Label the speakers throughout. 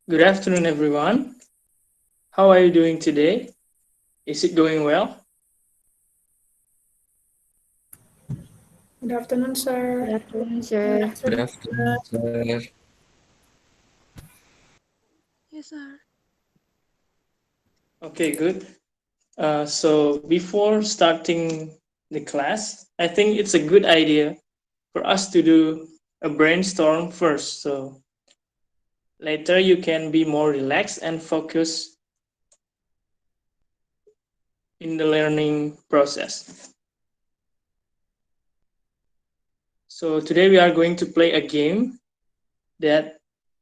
Speaker 1: Good afternoon, everyone. How are you doing today? Is it going well?
Speaker 2: Good afternoon,
Speaker 3: Good
Speaker 2: sir.
Speaker 3: afternoon,
Speaker 2: Good
Speaker 3: sir.
Speaker 4: Good
Speaker 2: afternoon, sir.
Speaker 4: afternoon, sir.
Speaker 3: Yes, sir.
Speaker 1: Okay, good. So before starting the class, I think it's a good idea for us to do a brainstorm first. So later you can be more relaxed and focus in the learning process. So today we are going to play a game that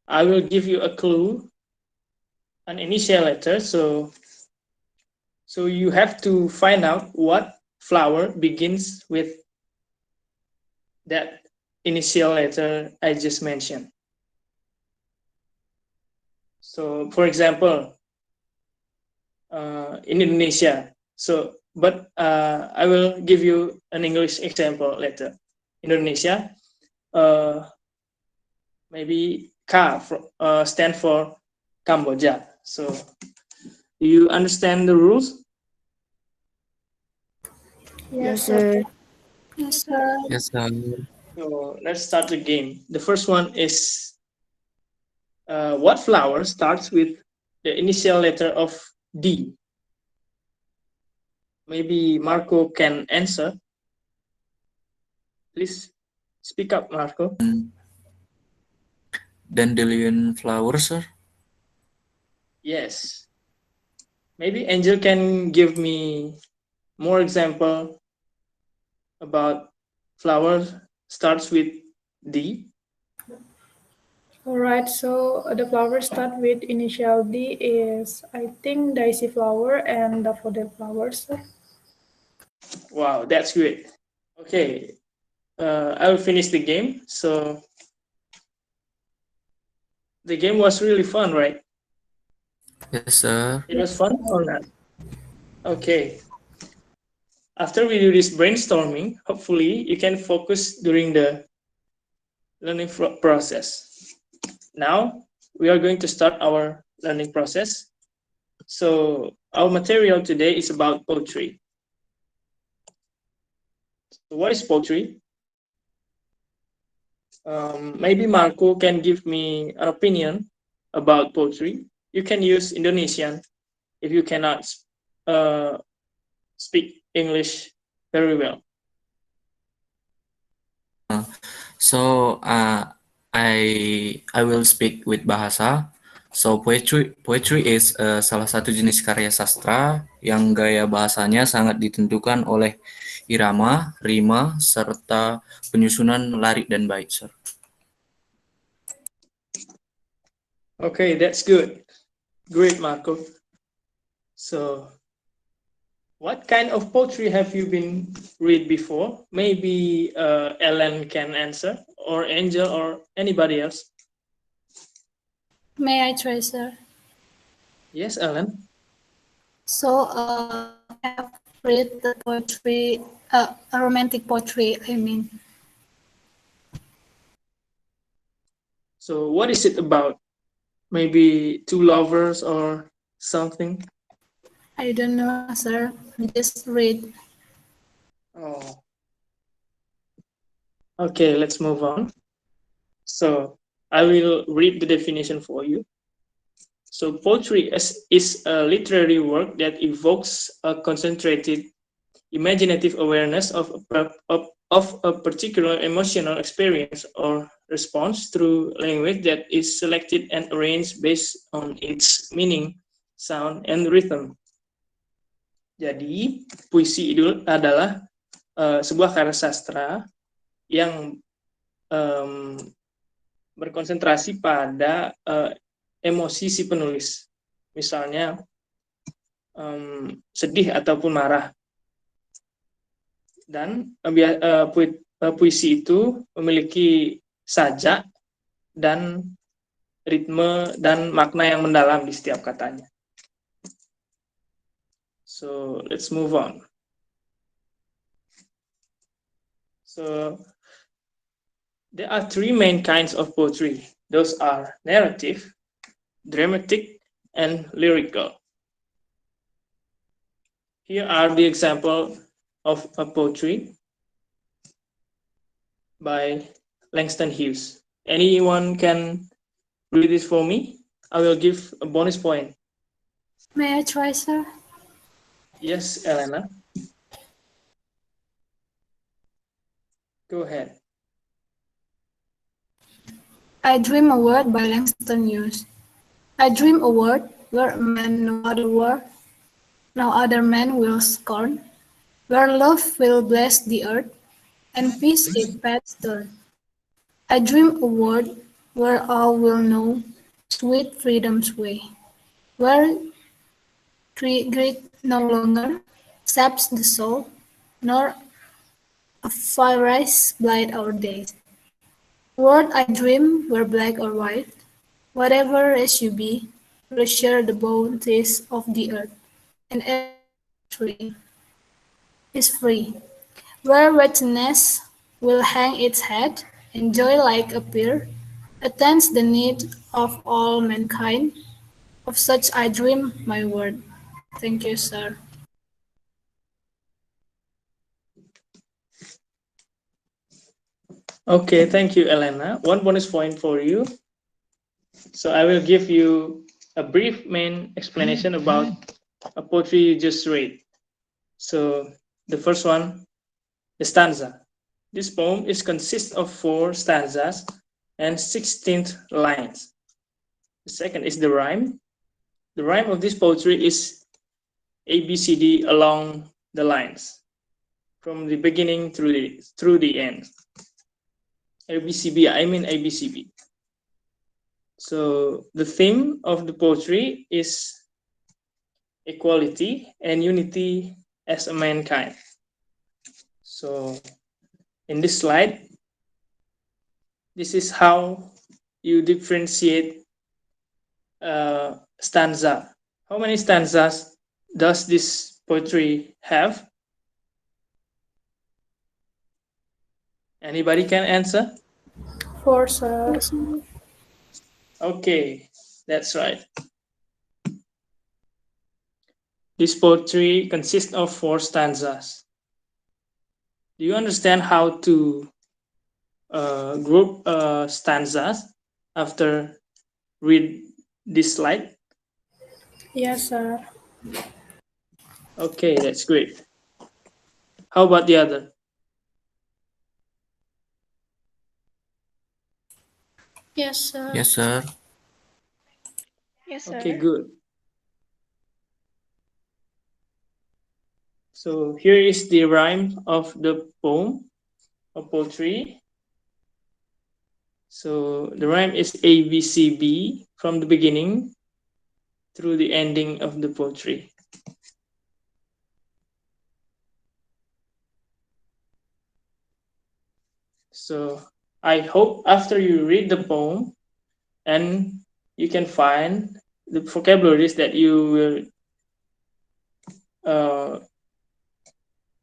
Speaker 1: I will give you a clue, an initial letter. So you have to find out what flower begins with that initial letter I just mentioned. So, for example, in Indonesia. But I will give you an English example later. Indonesia, uh, maybe stand for Cambodia. So, do you understand the rules?
Speaker 2: Yes,
Speaker 3: Yes,
Speaker 2: sir.
Speaker 3: sir.
Speaker 2: Yes, sir.
Speaker 4: Yes, sir.
Speaker 1: So, let's start the game. The first one is what flower starts with the initial letter of D? Maybe Marco can answer. Please speak up, Marco.
Speaker 4: Dandelion flower, sir.
Speaker 1: Yes. Maybe Angel can give me more example about flower starts with D.
Speaker 2: All right. So the flower start with initial D is I think daisy flower and daffodil flowers.
Speaker 1: Wow, that's great. Okay, I will finish the game. So the game was really fun, right?
Speaker 4: Yes, sir.
Speaker 1: It was fun or not? Okay. After we do this brainstorming, hopefully you can focus during the learning process. Now we are going to start our learning process. So our material today is about poetry. So what is poetry? Maybe Marco can give me an opinion about poetry. You can use Indonesian if you cannot uh, speak English very well.
Speaker 4: So, I will speak with bahasa. So, poetry is salah satu jenis karya sastra yang gaya bahasanya sangat ditentukan oleh irama, rima, serta penyusunan larik dan bait, sir.
Speaker 1: Okay, that's good. Great, Marco. So, what kind of poetry have you been read before? Maybe Ellen can answer, or Angel, or anybody else.
Speaker 2: May I try, sir?
Speaker 1: Yes, Ellen.
Speaker 2: So I have read the poetry, romantic poetry. I mean,
Speaker 1: So, what is it about? Maybe two lovers or something?
Speaker 2: I don't know, sir. Just read.
Speaker 1: Oh, okay, let's move on. So, I will read the definition for you. So, poetry is a literary work that evokes a concentrated imaginative awareness of a particular emotional experience or response through language that is selected and arranged based on its meaning, sound, and rhythm. Jadi, puisi itu adalah sebuah karya sastra yang um, berkonsentrasi pada emosi si penulis. Misalnya, sedih ataupun marah. Dan puisi itu memiliki sajak dan ritme dan makna yang mendalam di setiap katanya. So let's move on. So there are three main kinds of poetry. Those are narrative, dramatic, and lyrical. Here are the example of a poetry by Langston Hughes. Anyone can read it for me? I will give a bonus point.
Speaker 3: May I try, sir?
Speaker 1: Yes, Elena. Go ahead.
Speaker 3: I Dream a Word by Langston Hughes. I dream a world where a man no other man will scorn, where love will bless the earth, and peace its path turn. I dream a world where all will know sweet freedom's way, where greed no longer saps the soul, nor a fiery blight our days. A world I dream where black or white, whatever race you be, will share the bounties of the earth, and every tree is free, where wretchedness will hang its head, and joy like a peer attends the need of all mankind. Of such I dream my word. Thank you, sir.
Speaker 1: Okay, thank you, Elena. One bonus point for you. So I will give you a brief main explanation about a poetry you just read. So the first one, the stanza. This poem is consists of 4 stanzas and 16 lines. The second is the rhyme. The rhyme of this poetry is ABCD along the lines, from the beginning through the end. ABCB, I mean ABCB. So the theme of the poetry is equality and unity as a mankind. So in this slide, this is how you differentiate stanza. How many stanzas does this poetry have? Anybody can answer?
Speaker 2: 4, sir.
Speaker 1: Okay, that's right. This poetry consists of 4 stanzas. Do you understand how to group stanzas after read this slide?
Speaker 2: Yes, sir.
Speaker 1: Okay, that's great. How about the other?
Speaker 3: Yes, sir.
Speaker 4: Yes, sir.
Speaker 5: Yes,
Speaker 1: Okay,
Speaker 5: sir.
Speaker 1: good. So here is the rhyme of the poem or poetry. So the rhyme is ABCB from the beginning through the ending of the poetry. So I hope after you read the poem and you can find the vocabularies that you will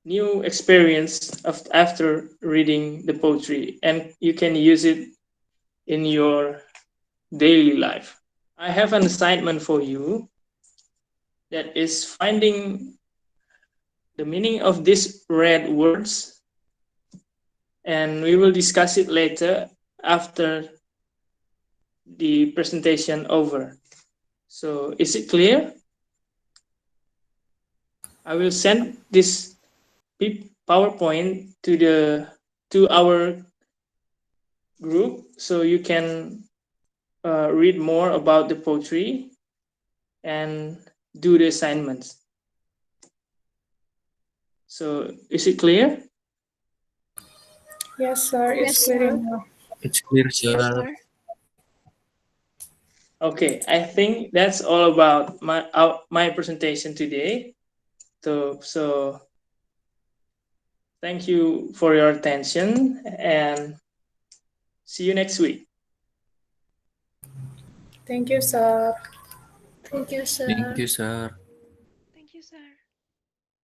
Speaker 1: new experience of after reading the poetry, and you can use it in your daily life. I have an assignment for you that is finding the meaning of these red words, and we will discuss it later after the presentation over. So is it clear? I will send this PowerPoint to our group so you can read more about the poetry and do the assignments. So is it clear?
Speaker 2: Yes, sir.
Speaker 3: Yes,
Speaker 2: It's clear
Speaker 3: sir.
Speaker 2: enough.
Speaker 4: It's clear,
Speaker 5: Yes,
Speaker 4: sir.
Speaker 5: sir.
Speaker 1: Okay, I think that's all about my presentation today. So thank you for your attention and see you next week.
Speaker 2: Thank you, sir.
Speaker 3: Thank you, sir.
Speaker 4: Thank you, sir.